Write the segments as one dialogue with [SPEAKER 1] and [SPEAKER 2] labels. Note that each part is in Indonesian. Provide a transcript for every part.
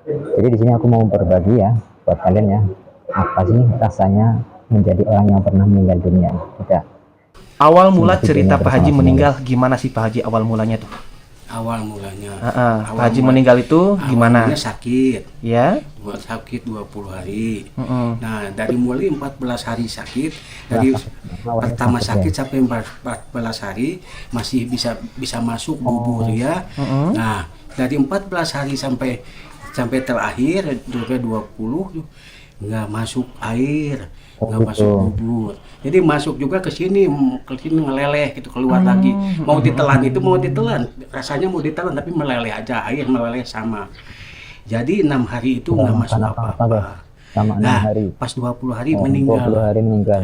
[SPEAKER 1] Jadi di sini aku mau berbagi ya buat kalian ya, apa sih rasanya menjadi orang yang pernah meninggal dunia. Tidak
[SPEAKER 2] Awal mula
[SPEAKER 1] mati dunia
[SPEAKER 2] cerita Pak Haji
[SPEAKER 1] bersama-sama
[SPEAKER 2] meninggal
[SPEAKER 1] guys.
[SPEAKER 2] gimana sih Pak Haji awal mulanya tuh?
[SPEAKER 3] Awal mulanya
[SPEAKER 2] Pak
[SPEAKER 3] awal
[SPEAKER 2] Haji
[SPEAKER 3] mula
[SPEAKER 2] meninggal itu
[SPEAKER 3] awal
[SPEAKER 2] gimana?
[SPEAKER 3] mulanya sakit,
[SPEAKER 2] Ya?
[SPEAKER 3] buat sakit 20 hari.
[SPEAKER 2] Heeh.
[SPEAKER 3] Nah, dari mulai 14 hari sakit, dari
[SPEAKER 1] Awalnya
[SPEAKER 3] pertama
[SPEAKER 1] sakit
[SPEAKER 3] sakit
[SPEAKER 1] ya.
[SPEAKER 3] sampai 14 hari masih bisa bisa masuk bubur ya.
[SPEAKER 2] Heeh.
[SPEAKER 3] Nah, dari 14 hari sampai sampai terakhir juga 20 nggak masuk air,
[SPEAKER 1] Oh
[SPEAKER 3] nggak
[SPEAKER 1] gitu.
[SPEAKER 3] masuk bubur. Jadi masuk juga ke sini ngeleleh gitu, keluar lagi. Mau ditelan itu mau ditelan, rasanya mau ditelan tapi meleleh aja, air meleleh sama. Jadi 6 hari itu
[SPEAKER 1] Nggak
[SPEAKER 3] nggak
[SPEAKER 1] makan
[SPEAKER 3] masuk
[SPEAKER 1] apa-apa guys.
[SPEAKER 3] apa-apa.
[SPEAKER 1] Selama 6
[SPEAKER 3] Nah,
[SPEAKER 1] hari.
[SPEAKER 3] pas 20 hari
[SPEAKER 1] Oh, 20
[SPEAKER 3] meninggal.
[SPEAKER 1] hari meninggal.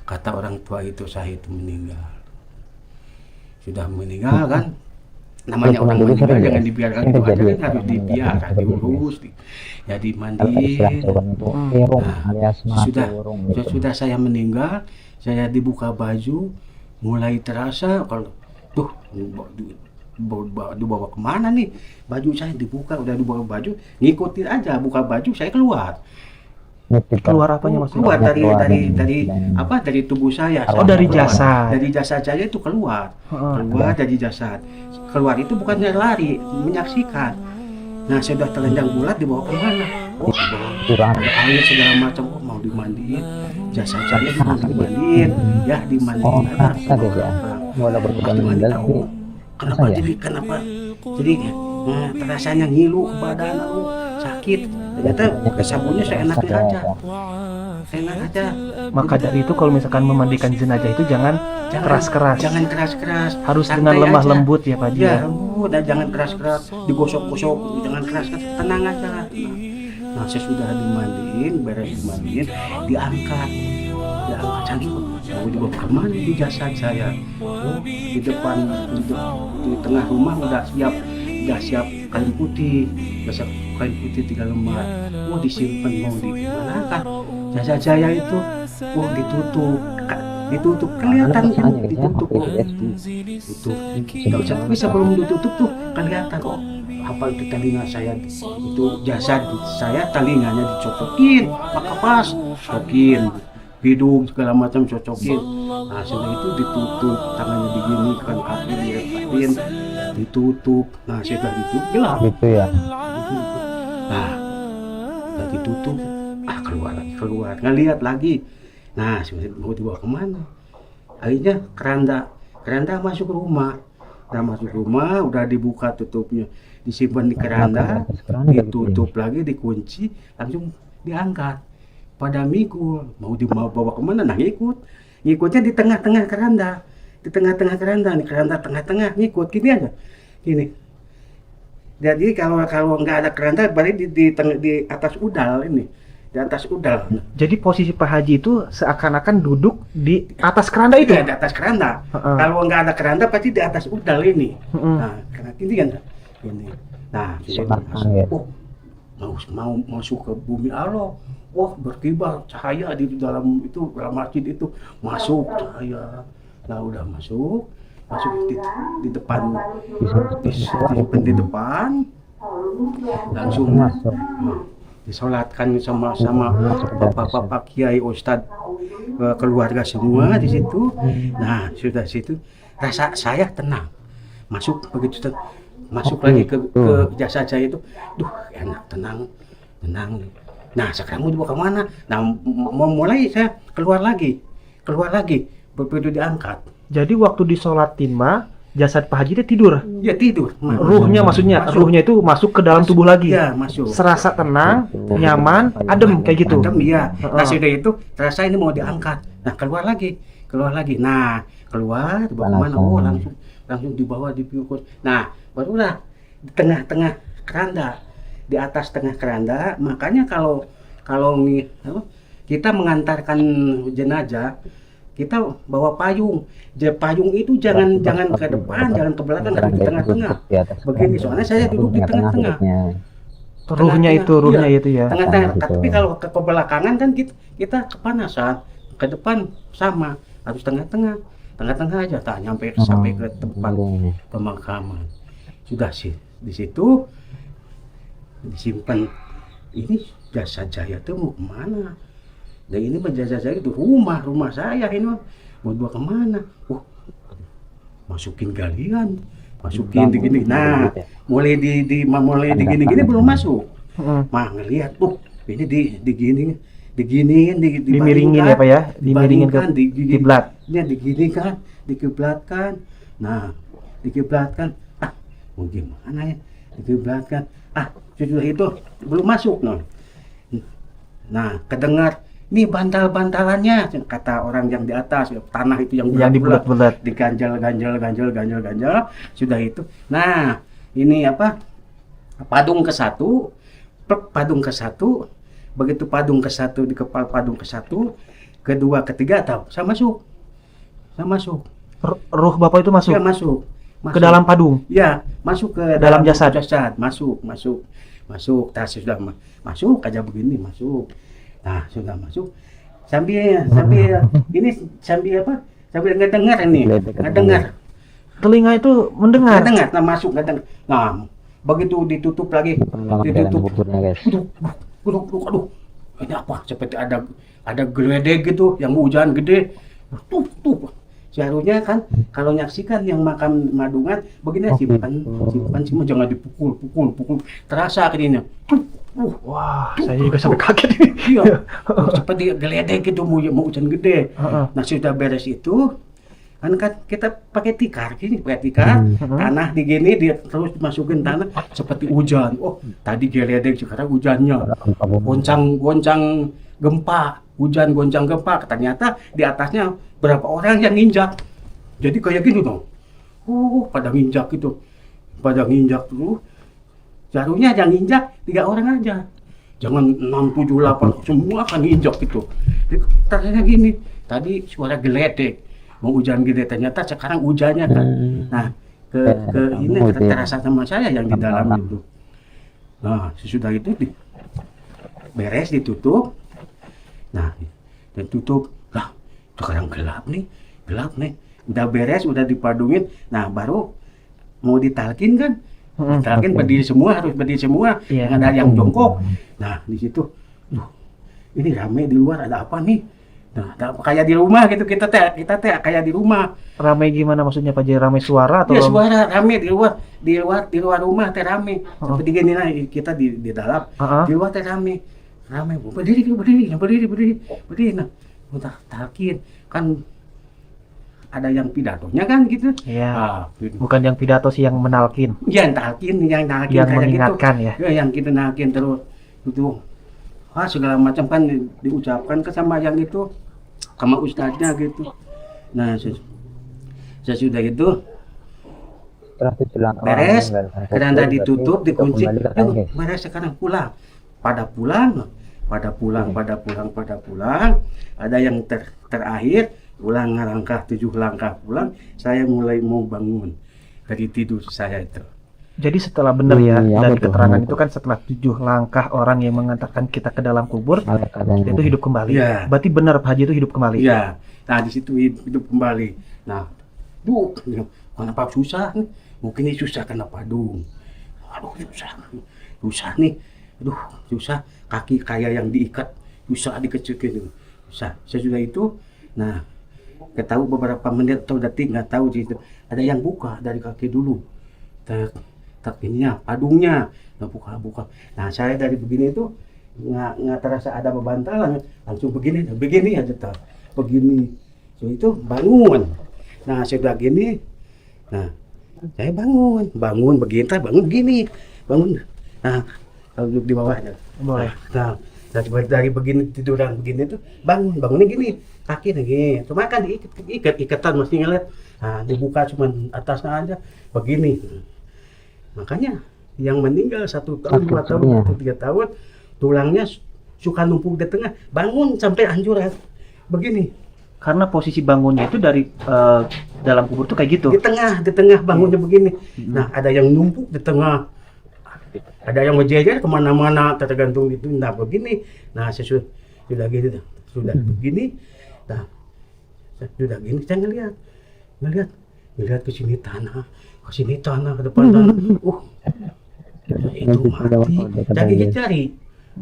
[SPEAKER 3] Kata orang tua itu saya itu meninggal. Sudah meninggal kan? Namanya
[SPEAKER 1] Kalau
[SPEAKER 3] orang
[SPEAKER 1] dulu
[SPEAKER 3] meninggal
[SPEAKER 1] sering ya,
[SPEAKER 3] jangan dibiarkan
[SPEAKER 1] sering
[SPEAKER 3] itu aja
[SPEAKER 1] terjadi
[SPEAKER 3] kan, harus
[SPEAKER 1] orang meninggal
[SPEAKER 3] dipiara,
[SPEAKER 1] seperti ini.
[SPEAKER 3] diurus, ya
[SPEAKER 1] Kalau
[SPEAKER 3] dimandiin.
[SPEAKER 1] istilah Jawa itu irung
[SPEAKER 3] Nah,
[SPEAKER 1] alias mati
[SPEAKER 3] sudah
[SPEAKER 1] urung
[SPEAKER 3] sudah
[SPEAKER 1] gitu.
[SPEAKER 3] sudah saya meninggal, saya dibuka baju, mulai terasa kalau tuh dibawa kemana nih, baju saya dibuka, udah dibawa baju, ngikutin aja, buka baju saya keluar,
[SPEAKER 1] Nitip
[SPEAKER 2] Keluar apanya maksudnya?
[SPEAKER 3] keluar dari
[SPEAKER 1] keluar
[SPEAKER 3] dari
[SPEAKER 1] ini.
[SPEAKER 3] dari
[SPEAKER 1] Dan
[SPEAKER 3] apa, dari tubuh saya.
[SPEAKER 2] Oh,
[SPEAKER 3] Saya
[SPEAKER 2] dari
[SPEAKER 3] keluar.
[SPEAKER 2] jasad.
[SPEAKER 3] Dari jasad saya itu keluar,
[SPEAKER 2] Heeh.
[SPEAKER 3] keluar dari jasad, keluar itu bukannya lari, menyaksikan. Nah, saya sudah telanjang bulat, dibawa kemana? Oh, dibawa
[SPEAKER 1] curang.
[SPEAKER 3] ada air segala macam. Oh, mau dimandiin, jasad saya mau dimandiin, ya dimandiin.
[SPEAKER 1] Oh, rasa guys ya. Walaupun
[SPEAKER 3] Pas
[SPEAKER 1] udah
[SPEAKER 3] dimandi
[SPEAKER 1] meninggal
[SPEAKER 3] tahu,
[SPEAKER 1] tapi
[SPEAKER 3] kenapa
[SPEAKER 1] rasa ya.
[SPEAKER 3] jadi rasanya ngilu ke badan, sakit. Ternyata sabunnya seenaknya
[SPEAKER 1] Rasa
[SPEAKER 3] aja,
[SPEAKER 1] ya.
[SPEAKER 3] enak aja.
[SPEAKER 2] Maka dari itu kalau misalkan memandikan jenazah itu jangan keras-keras.
[SPEAKER 3] Jangan keras-keras,
[SPEAKER 2] Harus
[SPEAKER 3] santai
[SPEAKER 2] dengan lemah
[SPEAKER 3] aja.
[SPEAKER 2] lembut ya Pak Haji
[SPEAKER 3] Ya,
[SPEAKER 2] ya.
[SPEAKER 3] lembut, dan jangan keras-keras, digosok-gosok, jangan keras-keras, tenang aja. Nah, saya sudah dimandiin, beres dimandiin, diangkat cantik. Mau dibawa kemana di jasad saya? Oh, di depan, di tengah rumah udah siap kain putih, udah siap kain putih 3 lembar. Mau disimpan, mau di mana kan? Jasad saya itu, oh ditutup, kelihatan
[SPEAKER 1] Anak
[SPEAKER 3] kan,
[SPEAKER 1] rasanya guys ya,
[SPEAKER 3] ditutup,
[SPEAKER 1] waktu itu ya.
[SPEAKER 3] tutup. Nggak usah, tapi sebelum ditutup tuh kelihatan, oh apa itu telinga saya, itu jasad saya telinganya dicocokin pakai pas, cocokin hidung segala macam cocokin. Nah, setelah itu ditutup, tangannya begini kan, kaki dilekatin, ditutup. Nah, setelah ditutup gelap.
[SPEAKER 1] Gitu ya.
[SPEAKER 3] Nah, udah ditutup, keluar lagi, ngeliat lagi. Nah, sebenarnya mau dibawa kemana? Akhirnya keranda masuk rumah. Udah masuk rumah, udah dibuka tutupnya, disimpan di keranda, ditutup lagi, dikunci, langsung diangkat. Pada mikul, mau dibawa kemana? Nah, ngikutnya di tengah-tengah keranda, nih keranda tengah-tengah, ngikut gini aja, gini. Jadi kalau nggak ada keranda, berarti di atas udal ini, di atas udal.
[SPEAKER 2] Jadi posisi Pak Haji itu seakan-akan duduk di atas keranda itu.
[SPEAKER 3] Iya, di atas keranda.
[SPEAKER 2] Heeh.
[SPEAKER 3] Kalau nggak ada keranda, pasti di atas udal ini.
[SPEAKER 2] Heeh.
[SPEAKER 3] Nah, karena ini kan, ini. Nah,
[SPEAKER 1] Sunat
[SPEAKER 3] masuk.
[SPEAKER 1] angin.
[SPEAKER 3] Oh, mau masuk ke bumi Allah. Wah, berkibar cahaya di dalam masjid itu, masuk cahaya. Nah, udah masuk di depan, di depan, langsung
[SPEAKER 1] Masuk.
[SPEAKER 3] disolatkan sama bapak-bapak kiai ustadz, keluarga semua di situ. Nah, sudah situ rasa saya tenang, masuk begitu masuk lagi ke jasad saya itu, duh enak, tenang. Nah, sekarang mau dibawa kemana? Nah, mau mulai saya keluar lagi, begitu diangkat.
[SPEAKER 2] Jadi waktu disolatin mah jasad Pak Haji itu tidur.
[SPEAKER 3] Ya tidur.
[SPEAKER 2] Ruhnya maksudnya,
[SPEAKER 3] Masuk.
[SPEAKER 2] ruhnya itu masuk ke dalam tubuh lagi.
[SPEAKER 3] Ya, masuk.
[SPEAKER 2] Serasa tenang, nyaman, adem kayak gitu.
[SPEAKER 3] Adem, iya. Nah,
[SPEAKER 2] Heeh.
[SPEAKER 3] sudah itu terasa ini mau diangkat. Nah, keluar lagi. Nah, keluar dibawa kemana? Oh, langsung dibawa dipikul. Nah, barulah di tengah-tengah keranda, di atas tengah keranda. Makanya kalau kita mengantarkan jenazah, kita bawa payung. Payung itu jangan ke depan, jangan ke belakang, harus di tengah-tengah. Begini, soalnya saya duduk di tengah-tengah.
[SPEAKER 2] Ruhnya
[SPEAKER 3] Iya,
[SPEAKER 2] itu ya.
[SPEAKER 3] tengah-tengah.
[SPEAKER 1] Gitu.
[SPEAKER 3] Tapi kalau ke belakangan kan kita kepanasan. Ke depan sama, harus tengah-tengah aja, tak sampai ke tempat pemakaman. Sudah sih di situ disimpan. Ini Jasa Jaya tuh mau kemana? Dan ini mah Jasa Jaya itu rumah saya ini mah. Mau dibawa kemana? Masukin galian, masukin di gini. Nah, mulai di gini-gini belum masuk. Mah ngelihat, ini diginiin,
[SPEAKER 2] Dimiringin ya Pak ya, dimiringin ke kiblat.
[SPEAKER 3] Ya diginikan, dikiblatkan. Nah, dikiblatkan. Mau gimana ya? Dikiblatkan. Sudah itu belum masuk no. Nah, kedengar nih bantal-bantalannya, kata orang yang di atas, tanah itu yang
[SPEAKER 2] dibulat-bulat,
[SPEAKER 3] diganjal. Sudah itu. Nah, ini apa? Padung ke satu. Begitu padung ke satu, di kepala padung ke satu, kedua, ketiga, saya masuk.
[SPEAKER 2] Ruh Bapak itu masuk?
[SPEAKER 3] Ya, masuk.
[SPEAKER 2] Ke dalam padung?
[SPEAKER 3] Ya, masuk ke
[SPEAKER 2] dalam jasad.
[SPEAKER 3] Masuk. Sudah masuk aja begini, masuk. Nah, sudah masuk. Sambil ini sambil apa? Sambil ngedengar ini. Ngedengar.
[SPEAKER 2] Telinga itu mendengar.
[SPEAKER 3] Ngedengar, masuk ngedengar. Nah, begitu ditutup lagi. Ditutup. Aduh. Ini apa? Seperti ada geledek gitu yang hujan gede. Tuh. Seharusnya kan kalau nyaksikan yang makam Madungan begini, simpan jangan dipukul. Terasa akhirnya.
[SPEAKER 2] Wah, saya juga sampai kaget ini.
[SPEAKER 3] Iya. Seperti geledek gitu mau hujan gede. Nah, sudah beres itu kan kita pakai tikar, tanah digini dia terus dimasukin tanah seperti hujan. Tadi geledek, sekarang hujannya goncang gempa, goncang gempa. Ternyata di atasnya berapa orang yang nginjak. Jadi kayak gitu dong. Pada nginjak tuh. Seharusnya yang nginjak 3 orang aja. Jangan 6, 7, 8 semua kan nginjak gitu. Jadi ternyata gini, tadi suara geledek mau hujan gede, ternyata sekarang hujannya kan. Nah, ini terasa sama saya yang di dalam itu. Nah, sesudah itu beres ditutup. Nah, dan tutup. Lah, sekarang gelap nih. Udah beres, udah dipadungin. Nah, baru mau ditalkin kan. Ditalkin harus berdiri semua. Jangan ada yang jongkok. Nah, di situ, ini rame di luar, ada apa nih? Nah, kayak di rumah gitu, kita kayak di rumah.
[SPEAKER 2] Rame gimana maksudnya Pak Jaya? Rame suara atau?
[SPEAKER 3] Ya, suara rame di luar rumah teh rame. Seperti gini lah, kita di dalam. Di luar teh rame. Berdiri. Nah, udah talkin kan ada yang pidatonya kan gitu.
[SPEAKER 2] Iya. Bukan yang pidato sih, yang menalkin.
[SPEAKER 3] Yang talkin yang
[SPEAKER 2] mengingatkan
[SPEAKER 3] gitu. Ya, yang kita nalkin terus itu. Segala macam kan diucapkan ke sama yang itu, sama ustadznya gitu. Nah, sesudah itu beres, keranda ditutup, dikunci. Beres, sekarang pulang. Pada pulang. Ada yang terakhir pulang ngalangkah 7 langkah pulang. Saya mulai mau bangun dari tidur saya itu.
[SPEAKER 2] Jadi setelah benar ya, dari keterangan itu kan setelah 7 langkah orang yang mengantarkan kita ke dalam kubur, itu hidup kembali. Ya. Berarti benar Pak Haji itu hidup kembali.
[SPEAKER 3] Iya. Nah, di situ hidup kembali. Nah, kenapa susah nih? Mungkin ini susah karena padung. Aduh, susah nih. Susah. Kaki kayak yang diikat, susah dikecilin. Susah. Sesudah itu, nah, ketahu beberapa menit atau detik, nggak tahu di situ. Ada yang buka dari kaki dulu. Ininya, padungnya, buka. Nah, saya dari begini itu nggak terasa ada bebantalan, langsung begini aja begini. So itu bangun. Nah, sudah gini, nah saya bangun begini. Nah, kalau duduk di bawahnya.
[SPEAKER 2] Boleh.
[SPEAKER 3] Nah, dari begini tiduran begini tuh bangunnya gini, kaki gini. Cuma kan ikatan mesti ngeliat. Nah, dibuka cuma atasnya aja begini. Makanya yang meninggal 1 tahun, 2 tahun, 3 tahun, tulangnya suka numpuk di tengah, bangun sampai hancur begini.
[SPEAKER 2] Karena posisi bangunnya itu dari dalam kubur tuh kayak gitu.
[SPEAKER 3] Di tengah bangunnya begini. Nah, ada yang numpuk di tengah, ada yang ngejejer kemana-mana, tergantung itu. Nah, begini. Nah, sudah begini. Nah, sudah gini, saya ngelihat ke sini tanah, ke depan tanah. Itu mati. Saya gigit jari.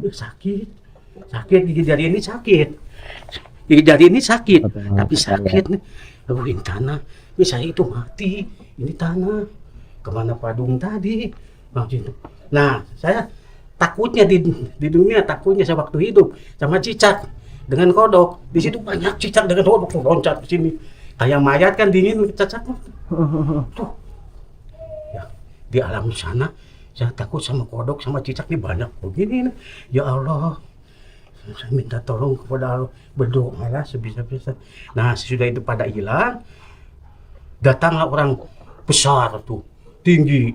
[SPEAKER 3] Sakit. Sakit gigit jari ini sakit. Gigit jari ini sakit. Tapi sakit nih. Aduh, ini tanah. Ini saya itu mati. Ini tanah. Kemana Padung tadi? Nah, saya takutnya di dunia, takutnya saya waktu hidup sama cicak dengan kodok. Di situ banyak cicak dengan kodok loncat ke sini. Kayak mayat kan dingin cicak. Tuh. Ya, di alam sana saya takut sama kodok sama cicak ini banyak begini. Ya Allah. Saya minta tolong kepada Allah, berdoalah sebisa-bisa. Nah, sesudah itu pada hilang, datanglah orang besar tuh, tinggi,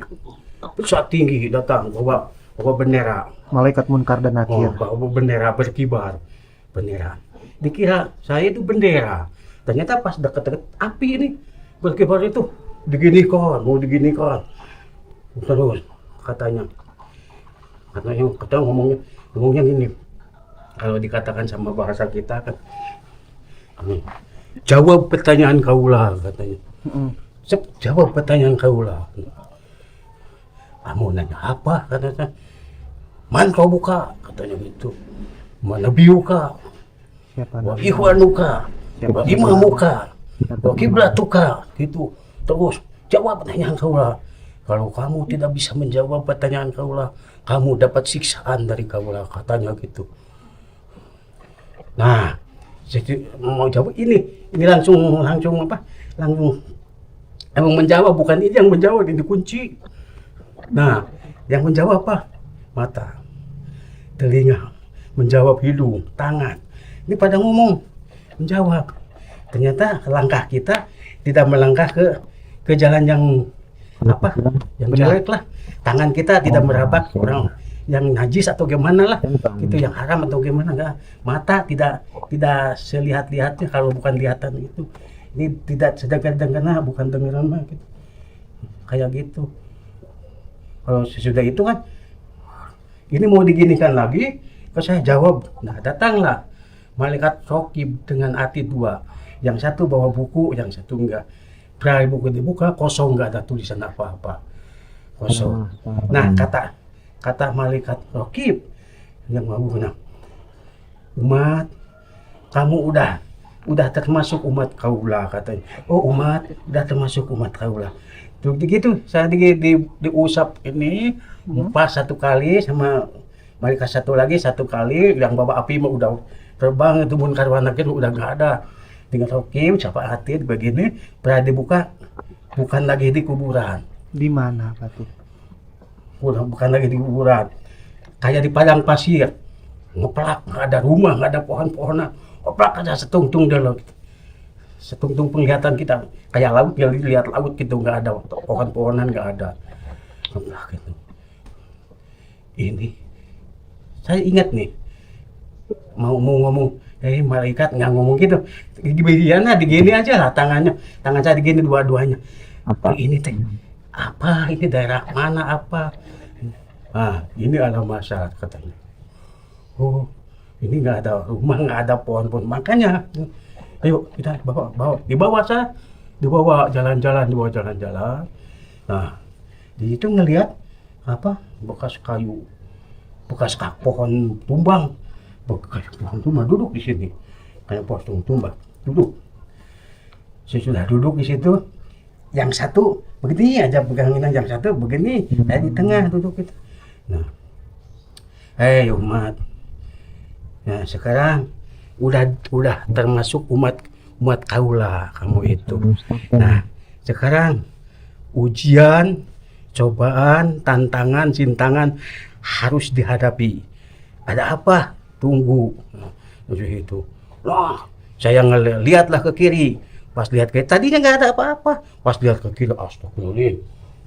[SPEAKER 3] besar tinggi datang bawa bendera.
[SPEAKER 2] Malaikat munkar dan nakir.
[SPEAKER 3] Bawa bendera berkibar, bendera. Dikira saya itu bendera. Ternyata pas deket-deket api ini berkibar itu mau diginikan. Terus katanya ngomongnya gini. Kalau dikatakan sama bahasa kita kan, jawab pertanyaan kaulah katanya. Jawab pertanyaan kaulah. Kamu nanya apa katanya? Man kau buka katanya gitu. Mana biuka? Wa ihwanuka? Wa imamuka? Wa kiblatuka? Gitu. Terus jawab pertanyaan kaulah. Kalau kamu tidak bisa menjawab pertanyaan kaulah, kamu dapat siksaan dari kaulah katanya gitu. Nah, saya mau jawab ini langsung apa? Langsung emang menjawab, bukan ini yang menjawab, ini kunci. Nah, yang menjawab apa? Mata, telinga, menjawab hidung, tangan. Ini pada ngomong, menjawab. Ternyata langkah kita tidak melangkah ke jalan yang apa? Yang jelek lah. Tangan kita tidak merabak orang yang najis atau gimana lah, itu yang haram atau gimana, enggak. Mata tidak selihat-lihatnya kalau bukan lihatan itu. Ini tidak sedengar-dengar, bukan dengaran mah gitu. Kayak gitu. Kalau sesudah itu kan ini mau diginikan lagi, kalau saya jawab, nah datanglah malaikat Rokib dengan hati dua. Yang satu bawa buku, yang satu enggak. Berani buku dibuka, kosong, enggak ada tulisan apa-apa. Kosong. Nah, kata malaikat Rokib yang mau bilang, umat, kamu udah termasuk umat kaulah katanya. Oh umat, udah termasuk umat kaulah. Tuh gitu, saya diusap ini, pas satu kali sama malaikat satu kali, yang bawa api mah udah terbang, itu munkar wa nakir udah nggak ada. Tinggal Rokib, siapa hati begini, pernah dibuka, bukan lagi di kuburan.
[SPEAKER 2] Di mana Pak tuh?
[SPEAKER 3] Bukan lagi di kuburan, kayak di padang pasir, ngeplak, nggak ada rumah, nggak ada pohon-pohonan, ngeplak aja setungtung dulu, setungtung penglihatan kita, kayak laut, ya lihat laut gitu, nggak ada pohon-pohonan, nggak ada, ngeplak gitu. Ini, saya ingat nih, mau ngomong, malaikat nggak ngomong gitu, digini aja lah tangan saya digini dua-duanya. Apa ini teh? Apa ini daerah mana apa? Ah, ini alam masyarakat katanya. Oh, ini nggak ada rumah, nggak ada pohon-pohon. Makanya, ayo kita dibawa jalan-jalan. Nah, di situ ngelihat apa? Bekas kayu, bekas pohon tumbang, duduk di sini, kayak pohon tumbang, duduk. Sesudah duduk di situ, yang satu begini aja pegangin, yang satu begini, saya di tengah duduk itu. Nah, umat, nah sekarang udah termasuk umat kaulah kamu itu. Nah, sekarang ujian, cobaan, tantangan, sintangan harus dihadapi. Ada apa? Tunggu. Nah, itu. Nah, saya ngeliatlah ke kiri. Pas lihat ke tadinya nggak ada apa-apa. Pas lihat ke kiri, astagfirullahaladzim.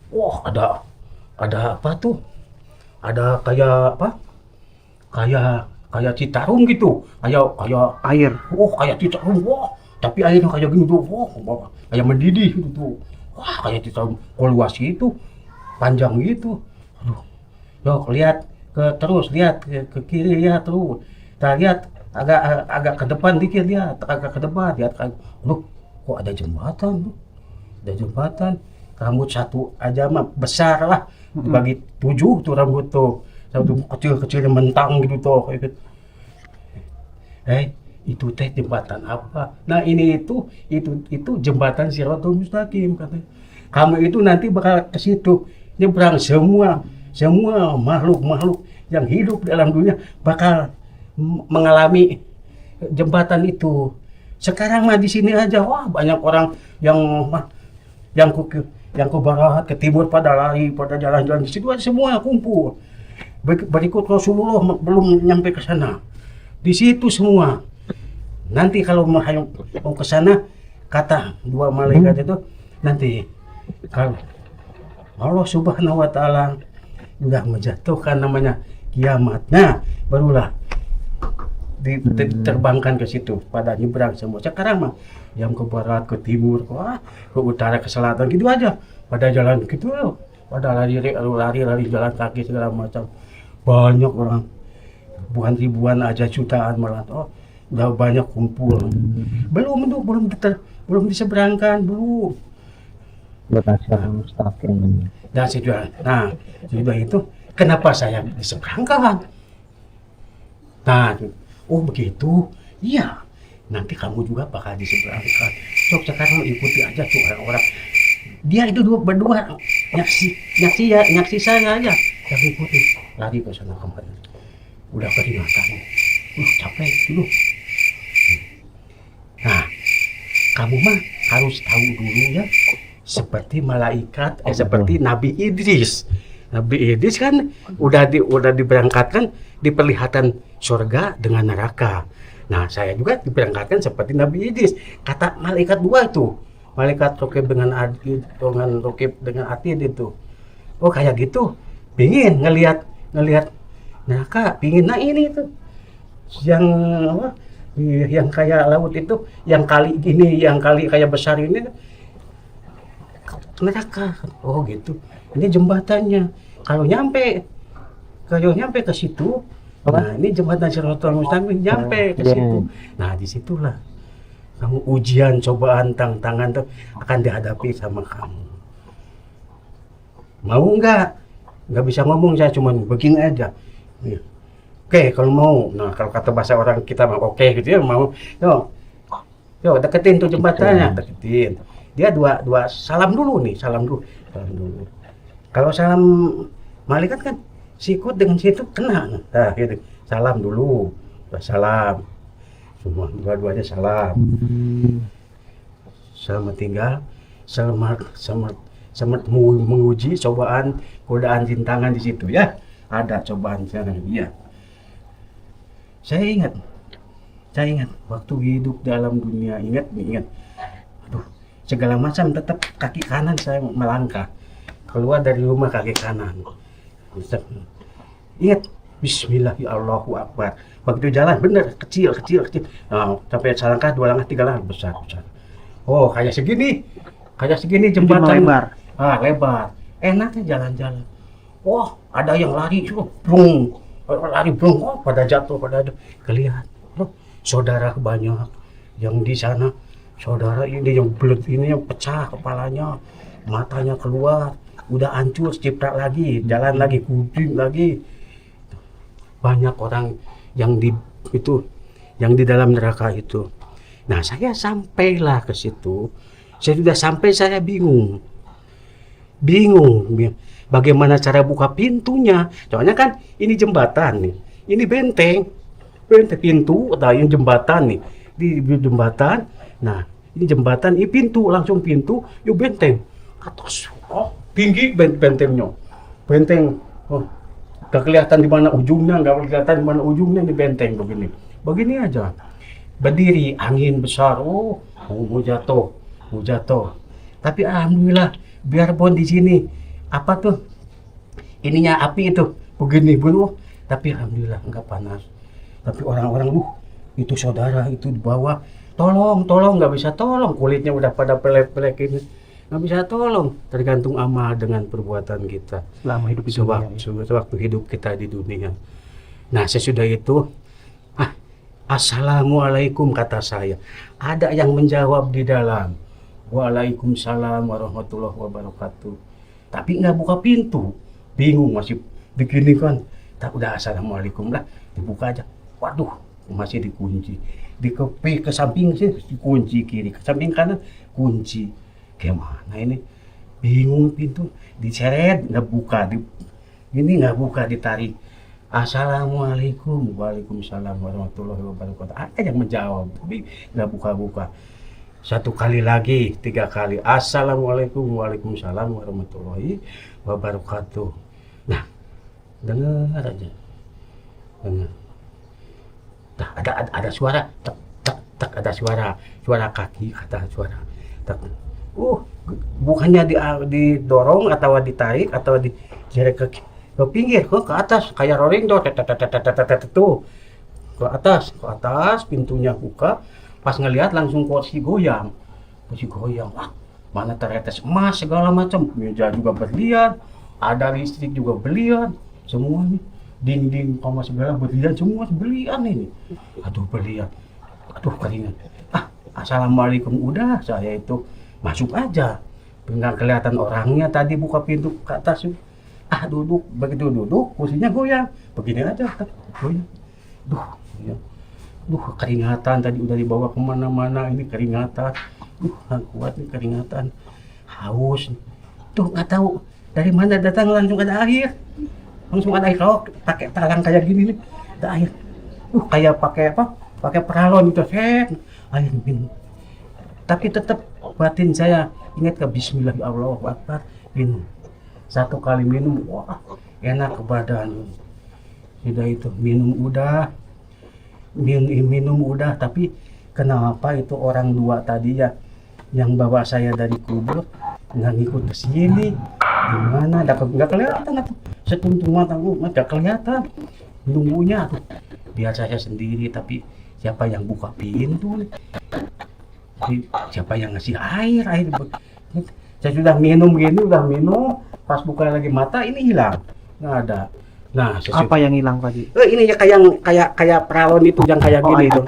[SPEAKER 3] Wah, ada apa tuh? Ada kayak apa? Kayak Citarum gitu. Kayak
[SPEAKER 2] Air.
[SPEAKER 3] Oh, kayak Citarum. Wah, tapi airnya kayak gini tuh. Wah, kayak mendidih gitu tuh. Wah, kayak Citarum. Kok luas gitu, panjang gitu. Aduh. Yuk, lihat lihat ke kiri, lihat tuh. Kita lihat agak ke depan dikit, lihat agak ke depan, lihat. Aduh, kok ada jembatan tuh? Ada jembatan. Rambut satu aja mah besar lah. dibagi 7 tuh rambut tuh, satu kecil-kecil mentang gitu tuh. Itu teh jembatan apa? Nah ini itu jembatan Shirathul Mustaqim katanya. Kamu itu nanti bakal ke situ nyebrang, semua makhluk yang hidup dalam dunia bakal mengalami jembatan itu. Sekarang mah di sini aja, wah banyak orang yang ke barat, ke timur pada lari, pada jalan-jalan di situ aja semua kumpul. Berikut Rasulullah belum nyampe ke sana. Di situ semua. Nanti kalau mau ke sana, kata 2 malaikat itu, nanti kalau Allah Subhanahu wa taala sudah menjatuhkan namanya kiamat. Nah, barulah diterbangkan ke situ pada nyebrang semua. Sekarang mah yang ke barat, ke timur, ke utara, ke selatan gitu aja. Pada jalan gitu, pada lari jalan kaki segala macam. Banyak orang, ribuan aja, jutaan malah. Udah banyak kumpul. Belum diseberangkan, belum. Dan sudah itu kenapa saya diseberangkan? Nah, begitu. Iya. Nanti kamu juga bakal diseberangkan. Sekarang ikuti aja tuh orang-orang. Dia itu berdua nyaksi saya aja. Yang ikuti lari ke sana kemari. Udah keringatan. Capek dulu. Nah, kamu mah harus tahu dulu ya. Seperti malaikat, seperti Nabi Idris. Nabi Idris kan udah diberangkatkan diperlihatkan surga dengan neraka. Nah, saya juga diberangkatkan seperti Nabi Idris. Kata malaikat 2 itu, malaikat Rokib dengan Atid itu. Oh kayak gitu, pingin ngelihat neraka, pingin. Nah ini tuh yang kayak laut itu, yang kali gini, yang kali kayak besar ini neraka. Oh gitu. Ini jembatannya. Kalau nyampe ke situ, nah ini jembatan Shirathul Mustaqim nyampe ke situ. Nah disitulah kamu ujian, cobaan, tantangan tuh akan dihadapi sama kamu. Mau nggak bisa ngomong, saya cuman begini aja. Oke, kalau mau. Nah kalau kata bahasa orang kita mah oke gitu ya, mau. Yo deketin tuh jembatannya, deketin. Dia dua salam dulu nih, salam dulu. Kalau salam malaikat kan sikut dengan situ kena. Nah gitu, salam dulu, salam. Semua dua-duanya salam. Selamat tinggal, selamat menguji cobaan, godaan, rintangan di situ ya. Ada cobaan sana dia. Saya ingat waktu hidup dalam dunia, ingat. Aduh, segala macam tetap kaki kanan saya melangkah. Keluar dari rumah kaki kanan. Ingat, Bismillah, ya Allahu Akbar. Begitu jalan bener kecil. Nah, sampai selangkah, 2 langkah, 3 langkah besar. Oh, kayak segini jembatan.
[SPEAKER 2] Lebar.
[SPEAKER 3] Lebar. Enaknya jalan-jalan. Wah, ada yang lari, pada jatuh, kelihatan. Saudara banyak yang di sana. Saudara ini yang belut, ini yang pecah kepalanya, matanya keluar, udah hancur, cipta lagi, jalan lagi, kuping lagi. Banyak orang yang di dalam neraka itu. Nah, saya sampailah ke situ. Saya sudah sampai, saya bingung. Bagaimana cara buka pintunya? Soalnya kan ini jembatan nih, ini benteng pintu, atau yang jembatan nih, di jembatan. Nah, ini jembatan, ini pintu, langsung pintu, yuk benteng atas. Tinggi bentengnya. Benteng. Gak kelihatan di mana ujungnya, ini benteng begini aja. Berdiri, angin besar, mau jatuh. Tapi alhamdulillah, biarpun di sini apa tuh ininya api itu begini dulu, tapi alhamdulillah enggak panas. Tapi orang-orang itu saudara itu di bawah, tolong nggak bisa tolong, kulitnya udah pada pelek ini, nggak bisa tolong. Tergantung amal dengan perbuatan kita
[SPEAKER 2] Selama hidup di dunia.
[SPEAKER 3] Sewaktu hidup kita di dunia. Nah sesudah itu, Assalamualaikum kata saya. Ada yang menjawab di dalam, Waalaikumsalam warahmatullahi wabarakatuh. Tapi nggak buka pintu. bingung masih begini kan. Tak udah assalamualaikum lah, dibuka aja. Waduh, masih dikunci. Ke samping sih dikunci, kiri ke samping kanan kunci. Kayak mana ini? Bingung, pintu diseret nggak buka, ini nggak buka, ditarik. Assalamualaikum, waalaikumsalam warahmatullahi wabarakatuh. Ada yang menjawab, tapi nggak buka-buka. Satu kali lagi, 3 kali. Assalamualaikum, waalaikumsalam warahmatullahi wabarakatuh. Nah, dengar aja, dengar. Nah, ada suara, tak tak tak, ada suara kaki, ada suara. Tak. Bukannya didorong atau ditarik atau diseret ke pinggir, ke atas kayak roring tuh, tuh ke atas, pintunya buka. Pas ngelihat langsung kursi goyang. Wah, mana ternyata emas segala macam, meja juga berlian, ada listrik juga berlian, semuanya dinding sama segala berlian, semua berlian ini. Aduh berlian, aduh keringat. Assalamualaikum, udah saya itu masuk aja, nggak kelihatan orangnya. Tadi buka pintu ke atas, duduk, begitu duduk kursinya goyang, begini aja goyang. Keringatan, tadi udah dibawa kemana-mana, ini keringatan, kuat nih keringatan, haus, tuh nggak tahu dari mana datang langsung ada air, kalau pakai talang kayak gini nih, ada air, kayak pakai peralon itu, air minum. Tapi tetap batin saya ingat ke Bismillah, Allahu Akbar, minum. 1 kali minum, wah enak ke badan. Sudah itu minum udah, tapi kenapa itu orang 2 tadi ya yang bawa saya dari kubur nggak ngikut ke sini? Gimana? Nggak kelihatan atau setuntung mata nggak kelihatan nunggunya tuh. Biar saya sendiri, tapi siapa yang buka pintu? Siapa yang ngasih air? Saya sudah minum gini, pas buka lagi mata ini hilang, nggak ada. Nah,
[SPEAKER 2] apa yang hilang tadi?
[SPEAKER 3] Ini ya kayak peralon itu yang kayak gini itu.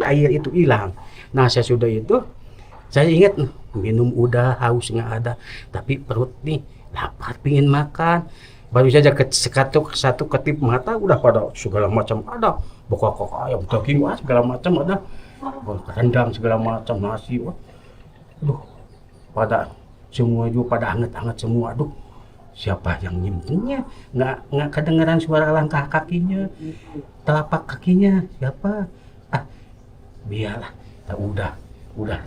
[SPEAKER 3] Air itu hilang. Nah, saya ingat minum udah, haus nggak ada, tapi perut nih lapar, pingin makan. Baru saja satu ketip mata udah pada segala macam ada. Bokok ayam, daging, segala macam ada. Rendang segala macam, nasi. Pada semua juga pada hangat-hangat semua. Aduh, siapa yang nyimpennya? Nggak kedengeran suara langkah kakinya, telapak kakinya. Siapa? Biarlah. Udah.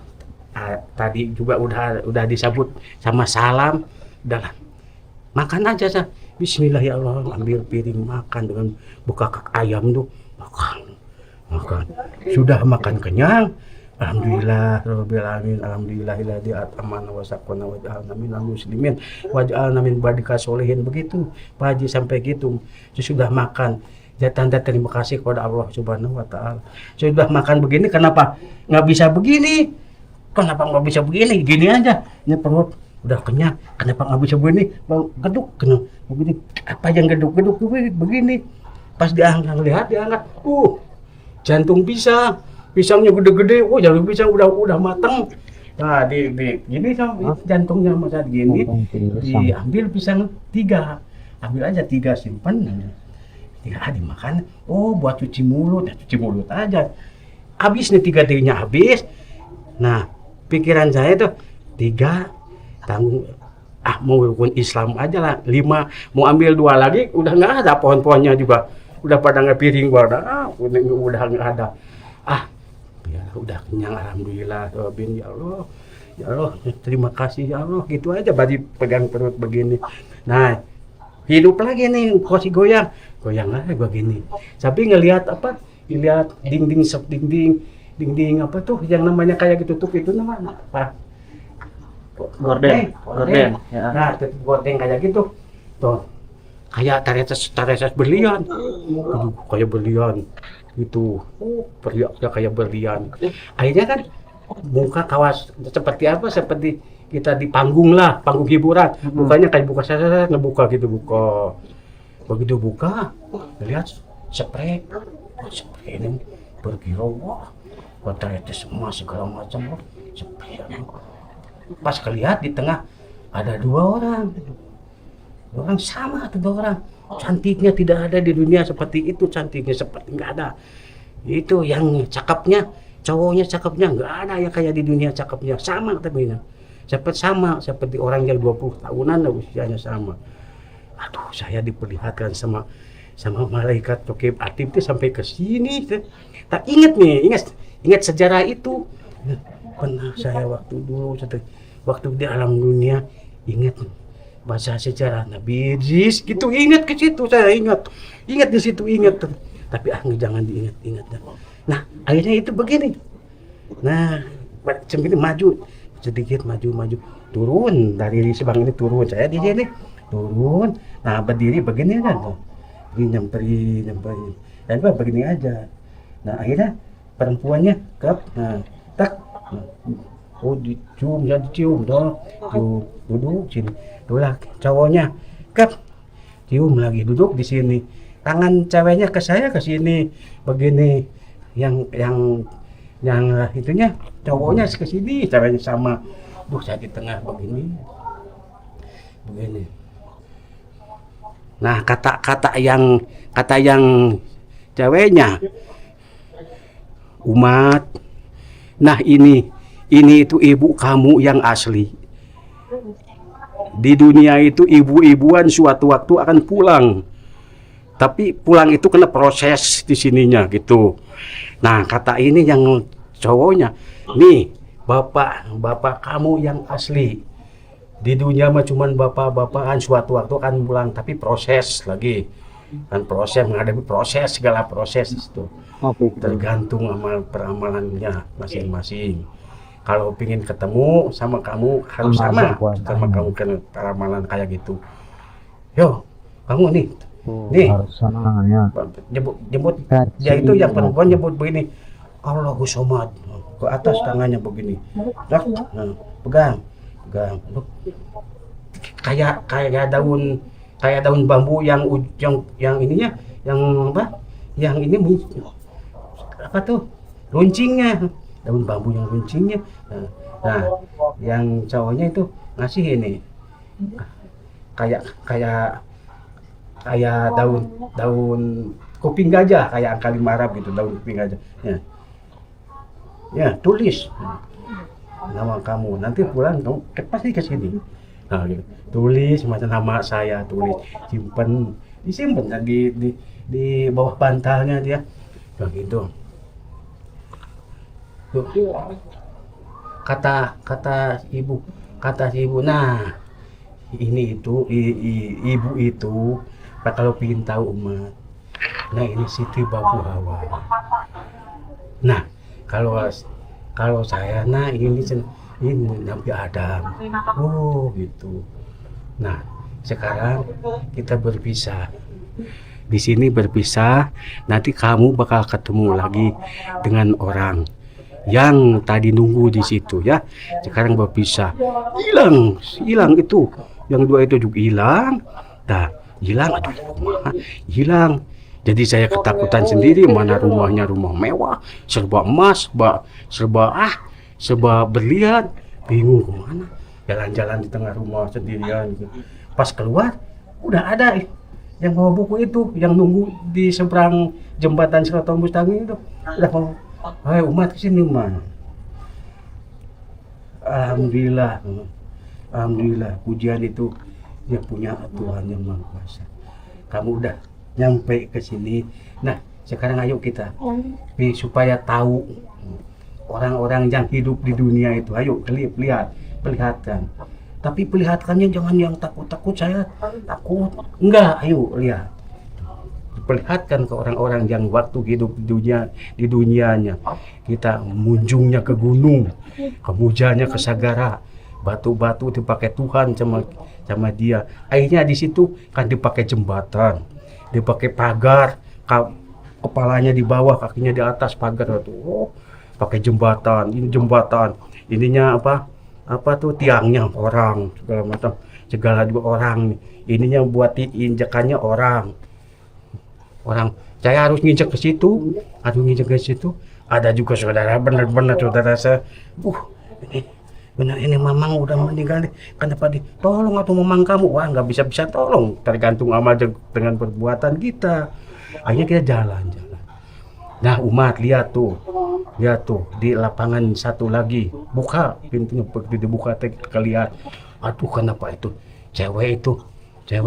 [SPEAKER 3] Tadi juga udah disambut sama salam. Udahlah. Makan aja sah. Bismillahirrahmanirrahim. Ambil piring makan dengan buka kak ayam tuh. Makan. Sudah makan kenyang. Alhamdulillah rabbil alamin, alhamdulillahilladzi at'amana wa saqana wa ja'alna minal muslimin wa ja'alna min ibadika sholihin. Begitu Pak Haji sampai gitu. Sudah makan. Ya tanda terima kasih kepada Allah Subhanahu wa taala. Sudah makan begini, kenapa nggak bisa begini? Gini aja. Ini perut udah kenyang. Kenapa nggak bisa begini? Geduk kena begini. Apa yang geduk begini? Pas diangkat, jantung pisangnya gede-gede, jantung pisang udah matang. Nah, gini sama jantungnya masa gini, diambil pisang 3, ambil aja 3, simpan, 3 dimakan. Buat cuci mulut aja. Habis nih 3 tiganya habis. Nah, pikiran saya tuh 3 tanggung, mau rukun Islam aja lah, 5, mau ambil 2 lagi, udah nggak ada pohon-pohonnya juga. Udah pada ngepiring udah nggak ada. Ya udah kenyang, alhamdulillah. Ya Allah, terima kasih ya Allah. Gitu aja badi pegang perut begini. Nah, hidup lagi nih, kursi goyang lagi begini. Tapi ngelihat dinding apa tuh yang namanya kayak gitu tuh, itu namanya apa?
[SPEAKER 2] Gorden. Ya.
[SPEAKER 3] Nah, gorden kayak gitu. Tuh. Kayak tareses berlian. Kayak berlian. Itu periaknya kayak berlian. Akhirnya kan muka kawas seperti kita di panggung hiburan. Bukanya kayak buka ngebuka gitu, begitu buka lihat spray ini berkilau, ternyata semua segala macam spray. Pas kelihat di tengah ada 2 orang, Orang sama tuh orang. Cantiknya tidak ada di dunia seperti itu, cantiknya seperti nggak ada. Itu yang cakepnya, cowoknya cakepnya nggak ada yang kayak di dunia cakepnya. Sama katanya. Seperti orang yang 20 tahunan usianya sama. Aduh, saya diperlihatkan sama malaikat Cokep Atif itu sampai ke sini. Tak ingat nih, ingat sejarah itu. Pernah saya waktu di alam dunia ingat baca sejarah Nabi Idris gitu, ingat ke situ, saya ingat di situ ingat, tapi jangan diingat-ingat. Nah akhirnya itu begini, nah sambil maju sedikit, maju turun dari sebang ini, turun saya di sini turun, nah berdiri begini kan tuh, nyamperin dan begini aja. Nah akhirnya perempuannya nah tak, oh dicium dong, duduk sini. Itulah cowoknya, cium lagi, duduk di sini. Tangan ceweknya ke saya ke sini, begini. Yang itunya cowoknya ke sini, ceweknya sama. Saya di tengah begini. Nah kata yang ceweknya, Umat. Nah ini itu ibu kamu yang asli. Di dunia itu ibu-ibuan suatu waktu akan pulang. Tapi pulang itu kena proses di sininya gitu. Nah, kata ini yang cowoknya, nih, bapak kamu yang asli. Di dunia mah cuman bapak-bapakan suatu waktu akan pulang, tapi proses lagi. Kan proses, menghadapi proses, segala proses itu. Tergantung amal peramalannya masing-masing. Kalau pingin ketemu sama kamu harus sama kamu kan ramalan kayak gitu. Yo, kamu nih jemput dia itu yang perempuan nyebut begini, Allahu Somad, ke atas tangannya begini, nah, pegang, kayak daun bambu yang ininya, yang apa, yang ini apa tuh, runcingnya. Daun bambu yang runcingnya. Nah, yang cowoknya itu ngasih ini kayak daun kuping gajah, kayak Kalim Arab gitu, daun kuping gajah. Ya, tulis nama kamu, nanti pulang kamu pasti ke sini. Nah, gitu. Tulis macam nama saya, tulis, disimpan di bawah bantalnya dia. Nah, gitu. Kata si ibu, nah ini itu ibu itu kalau ingin tahu Umat, nah ini Siti Babu Hawa. Nah kalau saya, nah ini Nabi Adam. Oh gitu. Nah sekarang kita berpisah. Di sini berpisah, nanti kamu bakal ketemu lagi dengan orang yang tadi nunggu di situ ya. Sekarang berpisah, hilang itu, yang dua itu juga hilang. Nah, hilang. Jadi saya ketakutan sendiri, mana rumahnya rumah mewah, serba emas, serba berlian, bingung kemana. Jalan-jalan di tengah rumah sendirian gitu. Pas keluar, udah ada yang bawa buku itu, yang nunggu di seberang jembatan Siratul Mustaqim itu, udah mau, hai Umat kesini Umat. Alhamdulillah, pujian itu yang punya Tuhan yang Maha Kuasa. Kamu udah nyampe ke sini. Nah, sekarang ayo kita supaya tahu orang-orang yang hidup di dunia itu. Ayo perlihatkan. Tapi perlihatkannya jangan yang takut-takut, saya takut. Enggak, ayo lihat. Perlihatkan ke orang-orang yang waktu hidup di dunianya. Kita munjungnya ke gunung, kemujanya ke sagara, batu-batu dipakai Tuhan sama dia. Akhirnya di situ kan dipakai jembatan, dipakai pagar, kepalanya di bawah, kakinya di atas pagar tuh. Oh, pakai jembatan. Ini jembatan. Ininya apa tuh, tiangnya orang, segala juga orang. Ininya buat injekannya orang. Saya harus nginjek ke situ, Ada juga saudara, benar-benar saudara saya. benar ini mamang udah meninggal nih, kenapa tolong atau mamang kamu? Wah, nggak bisa tolong, tergantung sama dengan perbuatan kita. Akhirnya kita jalan-jalan. Nah, umat lihat tuh di lapangan satu lagi, buka pintunya, begitu dibuka kita lihat, aduh kenapa itu cewek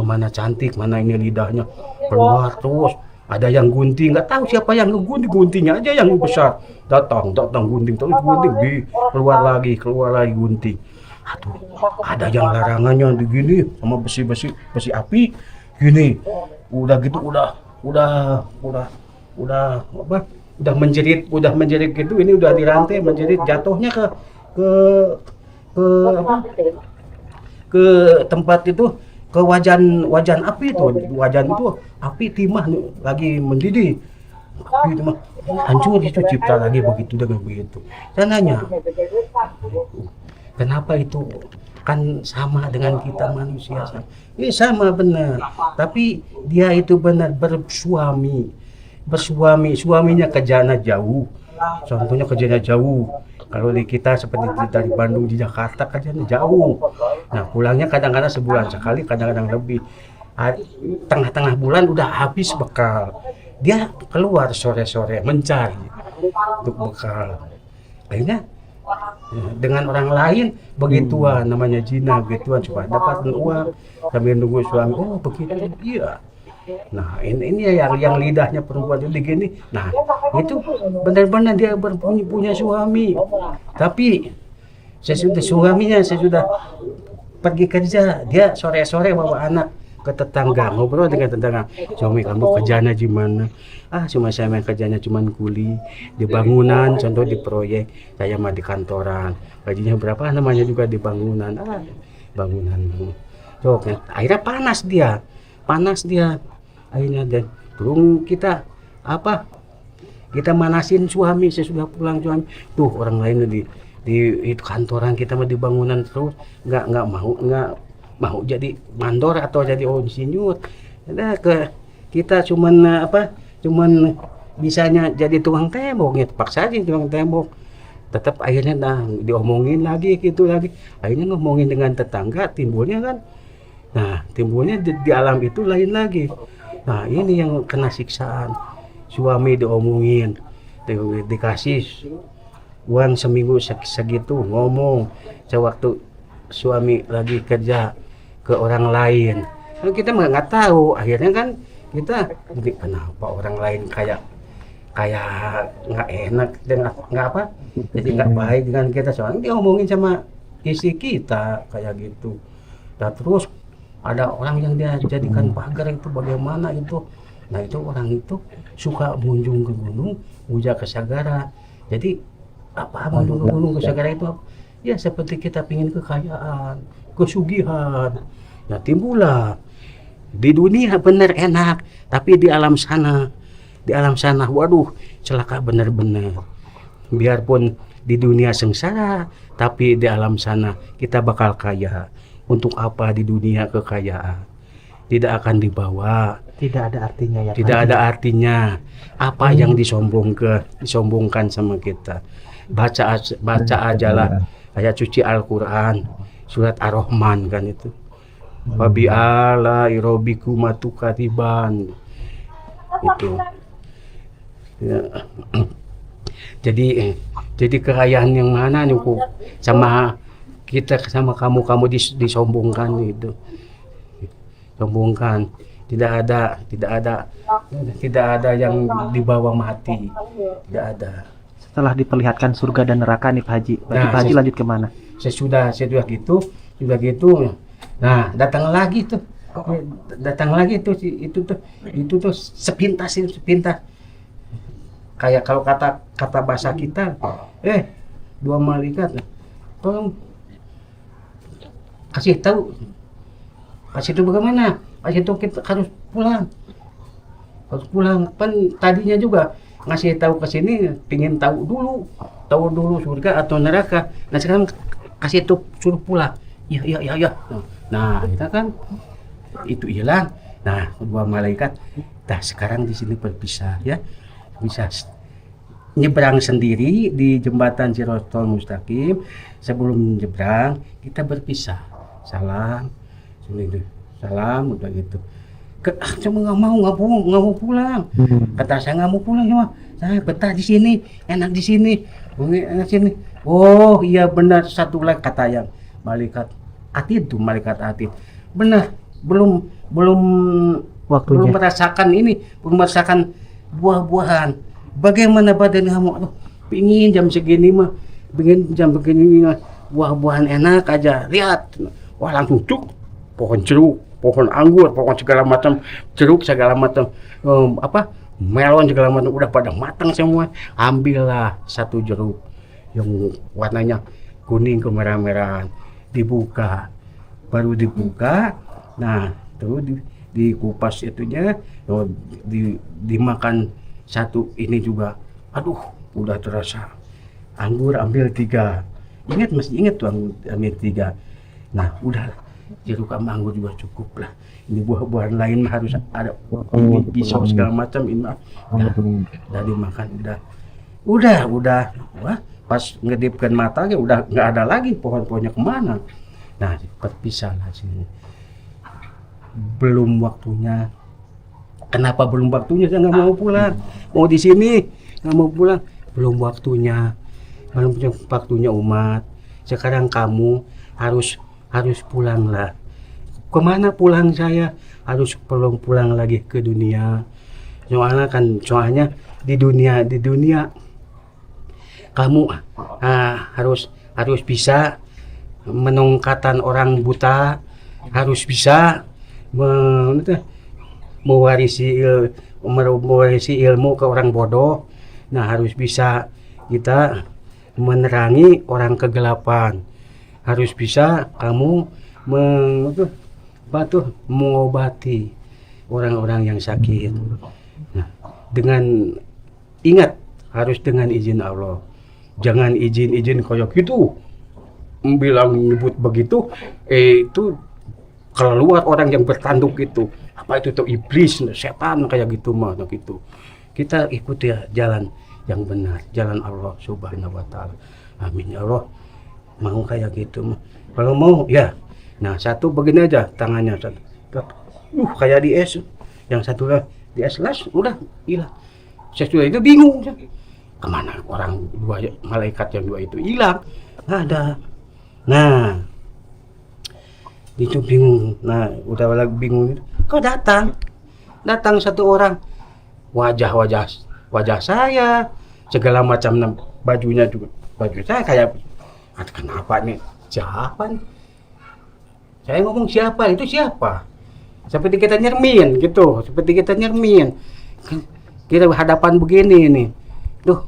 [SPEAKER 3] mana cantik, mana ini lidahnya keluar terus, ada yang gunting, nggak tahu siapa yang gunting, guntingnya aja yang besar, datang gunting terus gunting, keluar lagi gunting, aduh ada yang larangannya begini sama besi api gini, udah gitu udah menjerit gitu, ini udah dirantai menjerit, jatuhnya ke tempat itu, ke wajan api itu, api timah lagi mendidih, api timah hancur itu, cipta lagi begitu dengan begitu. Dan nanya, kenapa itu kan sama dengan kita manusia, ini sama benar, tapi dia itu benar suaminya ke jana jauh, contohnya ke jana jauh. Kalau di kita seperti dari Bandung di Jakarta kan jauh. Nah, pulangnya kadang-kadang sebulan sekali, kadang-kadang lebih. Tengah-tengah bulan udah habis bekal. Dia keluar sore-sore mencari untuk bekal. Akhirnya dengan orang lain begituan, namanya zina begituan, supaya dapat uang sambil nunggu suami. Oh, begitu. Iya. Nah, ini yang lidahnya perempuan itu gini. Nah, itu benar-benar dia punya suami. Tapi saya sudah pergi kerja, dia sore-sore bawa anak ke tetangga, ngobrol dengan tetangga. Suami kamu kerjanya gimana? Cuma saya main kerjanya cuma kuli di bangunan, contoh di proyek, saya mah di kantoran. Gajinya berapa? Namanya juga di bangunan. Bangunan. So, akhirnya panas dia. Akhirnya dan belum kita manasin suami, sesudah pulang suami tuh orang lain di kantoran, kita mah di bangunan terus, nggak mau jadi mandor atau jadi insinyur. Nah, kita cuman bisanya jadi tukang tembok, paksa aja tukang tembok. Tetap akhirnya diomongin lagi gitu lagi, akhirnya ngomongin dengan tetangga, timbulnya di alam itu lain lagi. Nah, ini yang kena siksaan. Suami diomongin, dikasih uang seminggu segitu, ngomong sewaktu suami lagi kerja ke orang lain. Kan kita nggak tahu, akhirnya kan kita jadi kenapa orang lain kayak nggak enak dengan jadi nggak baik dengan kita, soalnya dia ngomongin sama istri kita kayak gitu. Dan terus ada orang yang dia jadikan pagar itu bagaimana itu. Nah, itu orang itu suka mengunjung ke gunung, muja ke sagara. Jadi mengunjung ke gunung ke sagara itu ya seperti kita pingin kekayaan, kesugihan. Nah, timbullah di dunia benar enak, tapi di alam sana waduh celaka benar-benar. Biarpun di dunia sengsara, tapi di alam sana kita bakal kaya. Untuk apa di dunia kekayaan? Tidak akan dibawa.
[SPEAKER 2] Tidak ada artinya ya.
[SPEAKER 3] Tidak ada artinya. Apa yang disombongkan sama kita? Baca aja lah. Kayak cuci Al-Quran, surat Ar-Rahman kan itu. Wabi ala irobiku matu katiban. Itu. Ya. Jadi kekayaan yang mana nih sama kita, sama kamu disombongkan itu, sombongkan. Tidak ada yang dibawa mati, tidak ada.
[SPEAKER 2] Setelah diperlihatkan surga dan neraka nih Pak Haji, Pak Haji lanjut kemana?
[SPEAKER 3] Sudah gitu. Nah, datang lagi tuh sepintas. Kayak kalau kata bahasa kita, dua malaikat, tolong kasih tahu bagaimana, kasih tahu kita harus pulang. Kan tadinya juga ngasih tahu ke sini pingin tahu dulu surga atau neraka. Nah, sekarang kasih tahu suruh pulang. Ya. Nah, kita kan itu hilang. Nah, dua malaikat. Nah, sekarang di sini berpisah ya. Bisa nyebrang sendiri di jembatan Siratal Mustaqim. Sebelum nyebrang kita berpisah, salam, salam, udah gitu. Cuma nggak mau pulang. Kata saya nggak mau pulang, cuma saya betah di sini, enak di sini, enak sini. Oh iya benar, satu lagi kata yang malaikat atid tuh, malaikat atid. Benar, belum
[SPEAKER 2] Waktunya.
[SPEAKER 3] belum merasakan ini, belum merasakan buah-buahan. Bagaimana badan kamu? Aduh, pingin jam segini mah, pingin jam begini buah-buahan enak aja. Lihat, wah langsung cuk, pohon jeruk, pohon anggur, pohon segala macam jeruk, segala macam melon segala macam udah pada matang semua. Ambillah satu jeruk yang warnanya kuning kemerah-merahan, dibuka, baru dibuka. Nah, terus dikupas itunya, dimakan satu ini juga. Aduh, udah terasa. Anggur ambil 3. Masih ingat tuh ambil 3. Nah, udah jeruk sama anggur juga cukup lah. Ini buah-buahan lain mah harus ada ini pisau segala macam ini mah. Udah dimakan udah. Wah, pas ngedipkan mata ya udah nggak ada lagi pohon-pohonnya kemana. Nah, terpisah lah sini. Belum waktunya. Kenapa belum waktunya? Saya nggak mau pulang. Mau di sini, nggak mau pulang. Belum waktunya. Belum waktunya umat. Sekarang kamu harus pulang lah. Kemana pulang saya? Harus pulang lagi ke dunia. Soalnya di dunia kamu harus bisa menongkatan orang buta, harus bisa mewarisi ilmu ke orang bodoh. Nah, harus bisa kita menerangi orang kegelapan. Harus bisa kamu mengobati orang-orang yang sakit. Nah, ingat harus dengan izin Allah. Jangan izin kayak gitu. Bilang nyebut begitu, itu keluar orang yang bertanduk itu. Apa itu tuh iblis, setan kayak gitu mah gitu. Kita ikuti jalan yang benar, jalan Allah Subhanahu wa taala. Amin ya Allah. Mau kayak gitu mah. Kalau mau ya. Nah, satu begini aja tangannya satu. Kayak di es. Yang satu lah di es las udah hilang. Sesudah itu bingung. Kemana orang dua malaikat yang dua itu hilang? Nggak ada. Nah, itu bingung. Nah, udah lagi bingung. Kok datang satu orang, wajah saya, segala macam bajunya juga baju saya kayak, kenapa nih? Siapa nih? Saya ngomong siapa? Itu siapa? Seperti kita nyermin gitu, kita hadapan begini nih. Duh,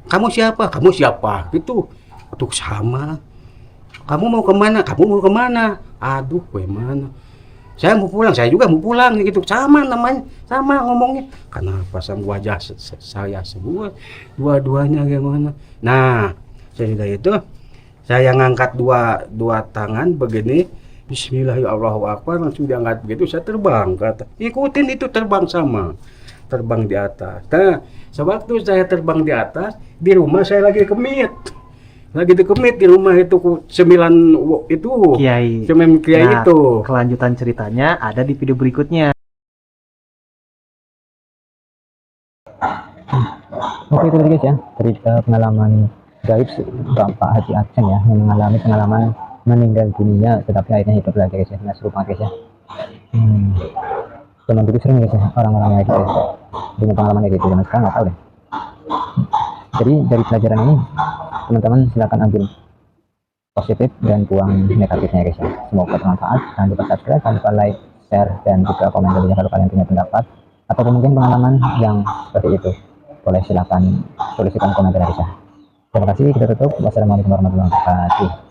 [SPEAKER 3] kamu siapa? Gitu. Untuk sama. Kamu mau kemana? Aduh, mana? Saya mau pulang, saya juga mau pulang gitu. Sama namanya, sama ngomongnya. Kenapa sama wajah saya semua? Dua-duanya gimana? Nah, sudah itu saya ngangkat dua tangan begini. Bismillahirrahmanirrahim. Langsung diangkat begitu, saya terbang kata. Ikutin itu terbang di atas. Nah, sewaktu saya terbang di atas, di rumah saya lagi kemit di rumah itu 9 itu
[SPEAKER 2] Kiai.
[SPEAKER 3] Kiai itu.
[SPEAKER 2] Kelanjutan ceritanya ada di video berikutnya.
[SPEAKER 1] Oke, itu tadi guys ya, cerita pengalaman gaib Bapak Haji Aceng ya, yang mengalami pengalaman meninggal dunia tetapi akhirnya hidup lagi guys ya. Nah, serupa guys ya. Zaman dulu sering guys ya, orang-orang yang gitu ya, dengan pengalaman kayak gitu. Zaman sekarang nggak tahu deh. Jadi dari pelajaran ini teman-teman silakan ambil positif dan buang negatifnya guys ya. Semoga bermanfaat. Jangan lupa subscribe, jangan lupa like, share, dan juga komen tentunya kalau kalian punya pendapat atau mungkin pengalaman yang seperti itu. Boleh silakan tuliskan komentar guys ya. Terima kasih, kita tutup. Wassalamualaikum warahmatullahi wabarakatuh.